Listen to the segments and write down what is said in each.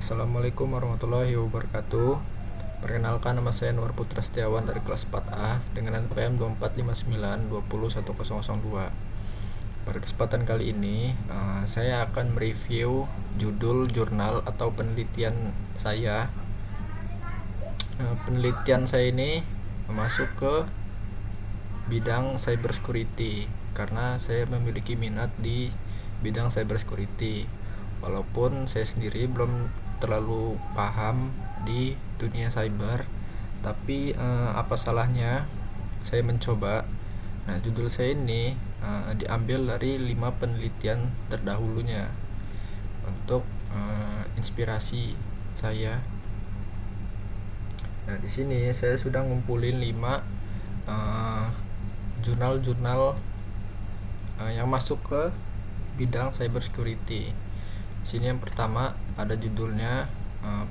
Assalamualaikum warahmatullahi wabarakatuh. Perkenalkan, nama saya Nur Putra Setiawan dari kelas 4A dengan NPM 2459201002. Pada kesempatan kali ini saya akan mereview judul jurnal atau penelitian saya. Penelitian saya ini masuk ke bidang cybersecurity karena saya memiliki minat di bidang cybersecurity. Walaupun saya sendiri belum terlalu paham di dunia cyber, tapi apa salahnya saya mencoba. Nah, judul saya ini diambil dari 5 penelitian terdahulunya untuk inspirasi saya. Nah, di sini saya sudah ngumpulin 5 jurnal-jurnal yang masuk ke bidang cybersecurity. Di sini yang pertama ada judulnya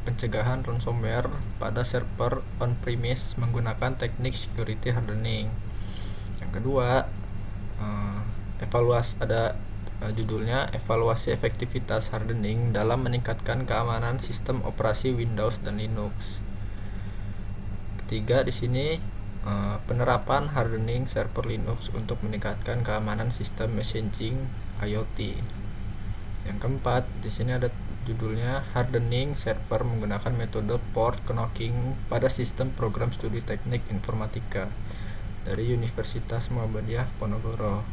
pencegahan ransomware pada server on-premise menggunakan teknik security hardening. Yang kedua judulnya evaluasi efektivitas hardening dalam meningkatkan keamanan sistem operasi Windows dan Linux. Ketiga, di sini penerapan hardening server Linux untuk meningkatkan keamanan sistem messaging IoT. Yang keempat, di sini ada judulnya hardening server menggunakan metode port knocking pada sistem program studi teknik informatika dari Universitas Muhammadiyah Ponorogo.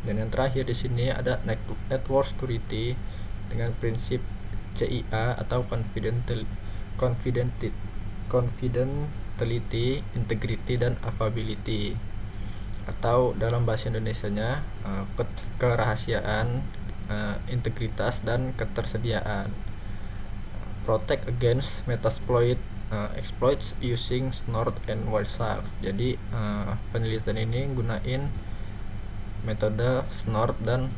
Dan yang terakhir di sini ada network security dengan prinsip CIA atau confidentiality, integrity dan availability, atau dalam bahasa Indonesianya kerahasiaan, integritas dan ketersediaan. Protect against metasploit exploits using Snort and Wireshark. Jadi penelitian ini gunain metode Snort dan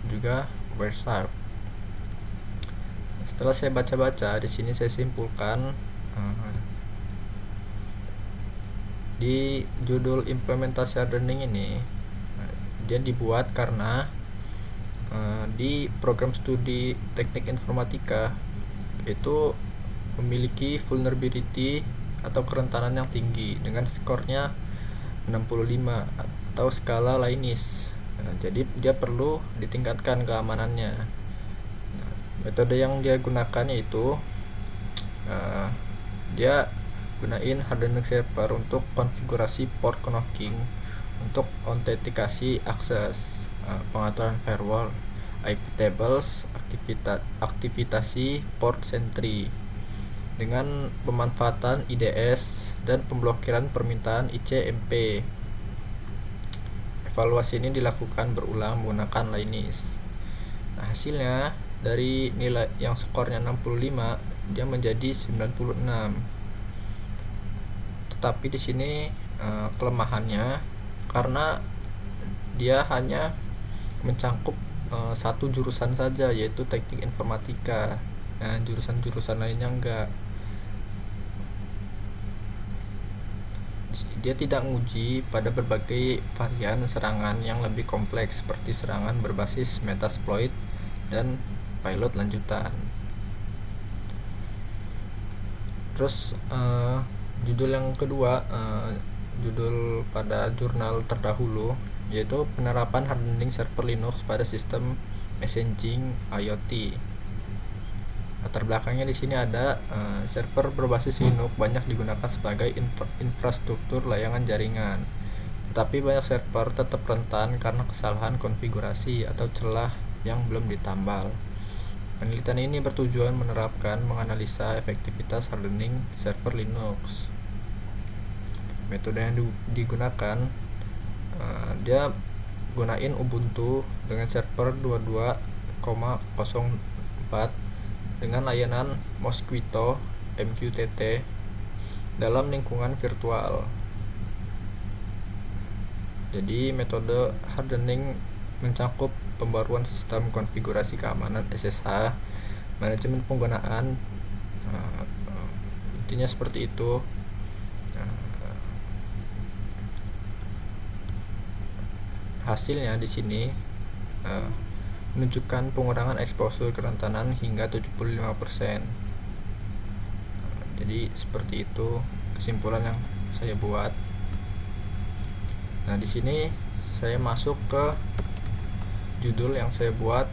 juga Wireshark. Setelah saya baca-baca, di sini saya simpulkan di judul implementasi hardening ini dia dibuat karena di program studi teknik informatika itu memiliki vulnerability atau kerentanan yang tinggi dengan skornya 65 atau skala Linus. Jadi dia perlu ditingkatkan keamanannya. Metode yang dia gunakan yaitu dia gunain hardening server untuk konfigurasi port knocking, untuk autentikasi akses, pengaturan firewall, IP tables, aktivitasi port sentry dengan pemanfaatan IDS dan pemblokiran permintaan ICMP. Evaluasi ini dilakukan berulang menggunakan Linus. Nah, hasilnya dari nilai yang skornya 65 dia menjadi 96. Tetapi di sini kelemahannya karena dia hanya mencakup satu jurusan saja, yaitu teknik informatika. Nah, jurusan-jurusan lainnya enggak. Dia tidak menguji pada berbagai varian serangan yang lebih kompleks seperti serangan berbasis metasploit dan payload lanjutan. Terus judul yang kedua, judul pada jurnal terdahulu yaitu penerapan hardening server Linux pada sistem messaging IoT. Latar belakangnya di sini ada server berbasis Linux banyak digunakan sebagai infrastruktur layanan jaringan. Tetapi banyak server tetap rentan karena kesalahan konfigurasi atau celah yang belum ditambal. Penelitian ini bertujuan menganalisa efektivitas hardening server Linux. Metode yang digunakan dia gunain Ubuntu dengan server 22.04 dengan layanan Mosquito MQTT dalam lingkungan virtual. Jadi metode hardening mencakup pembaruan sistem konfigurasi keamanan SSH, manajemen penggunaan, intinya seperti itu. Hasilnya di sini menunjukkan pengurangan eksposur kerentanan hingga 75%. Jadi seperti itu kesimpulan yang saya buat. Nah, di sini saya masuk ke judul yang saya buat,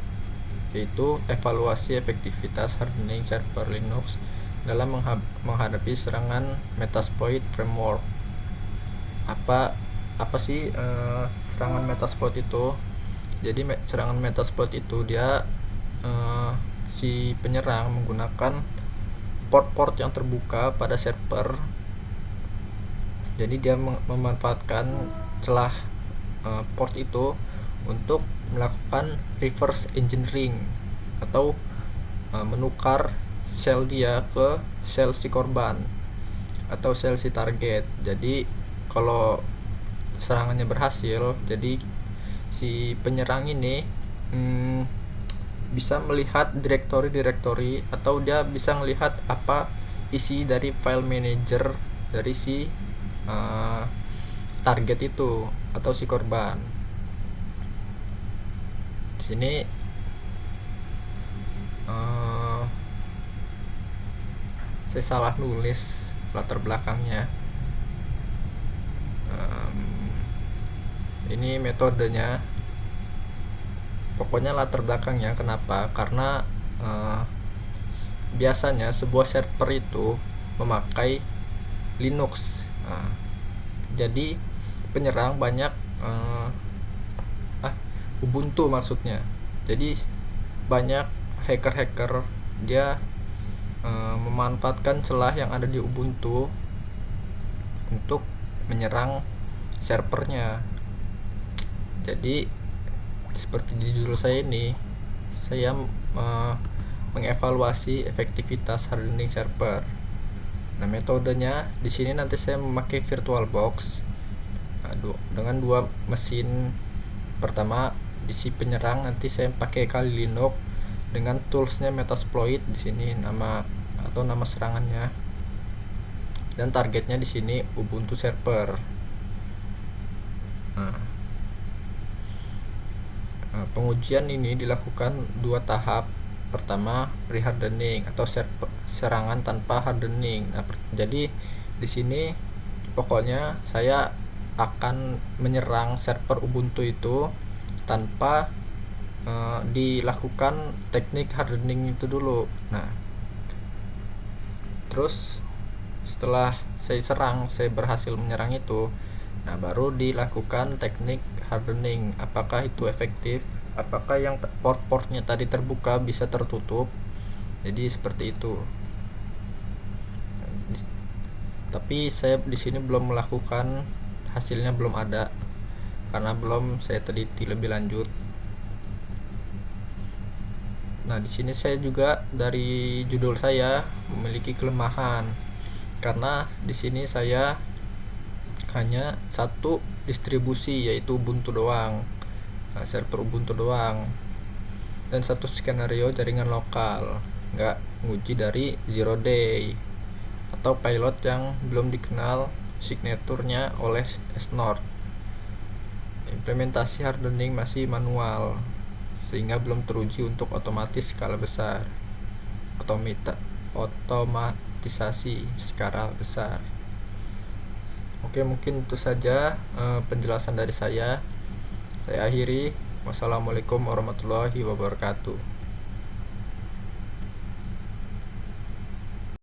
yaitu evaluasi efektivitas hardening server Linux dalam menghadapi serangan Metasploit framework. Apa sih serangan Metasploit itu? Jadi serangan Metasploit itu dia si penyerang menggunakan port-port yang terbuka pada server. Jadi dia memanfaatkan celah port itu untuk melakukan reverse engineering atau menukar sel dia ke sel si korban atau sel si target. Jadi kalau serangannya berhasil, jadi si penyerang ini bisa melihat direktori atau dia bisa melihat apa isi dari file manager dari si target itu atau si korban. Di sini saya salah nulis latar belakangnya. Ini metodenya, pokoknya latar belakangnya kenapa, karena biasanya sebuah server itu memakai Linux. Jadi penyerang banyak Ubuntu maksudnya. Jadi banyak hacker dia memanfaatkan celah yang ada di Ubuntu untuk menyerang servernya. Jadi seperti di judul saya ini, saya mengevaluasi efektivitas hardening server. Nah, metodenya di sini nanti saya memakai VirtualBox dengan dua mesin. Pertama di si penyerang nanti saya pakai Kali Linux dengan toolsnya Metasploit di sini nama serangannya, dan targetnya di sini Ubuntu server. Pengujian ini dilakukan 2 tahap. Pertama, pre-hardening atau serangan tanpa hardening. Nah, jadi di sini pokoknya saya akan menyerang server Ubuntu itu tanpa dilakukan teknik hardening itu dulu. Nah, terus setelah saya berhasil menyerang itu, nah baru dilakukan teknik hardening. Apakah itu efektif? Apakah yang port-portnya tadi terbuka bisa tertutup? Jadi seperti itu. Tapi saya di sini belum melakukan, hasilnya belum ada karena belum saya teliti lebih lanjut. Nah, di sini saya juga dari judul saya memiliki kelemahan karena di sini saya hanya satu distribusi, yaitu Ubuntu doang, server Ubuntu doang, dan satu skenario jaringan lokal, nggak nguji dari zero day atau pilot yang belum dikenal signaturnya oleh Snort. Implementasi hardening masih manual sehingga belum teruji untuk otomatis skala besar, otomatisasi skala besar. Oke, mungkin itu saja penjelasan dari saya. Saya akhiri. Wassalamualaikum warahmatullahi wabarakatuh.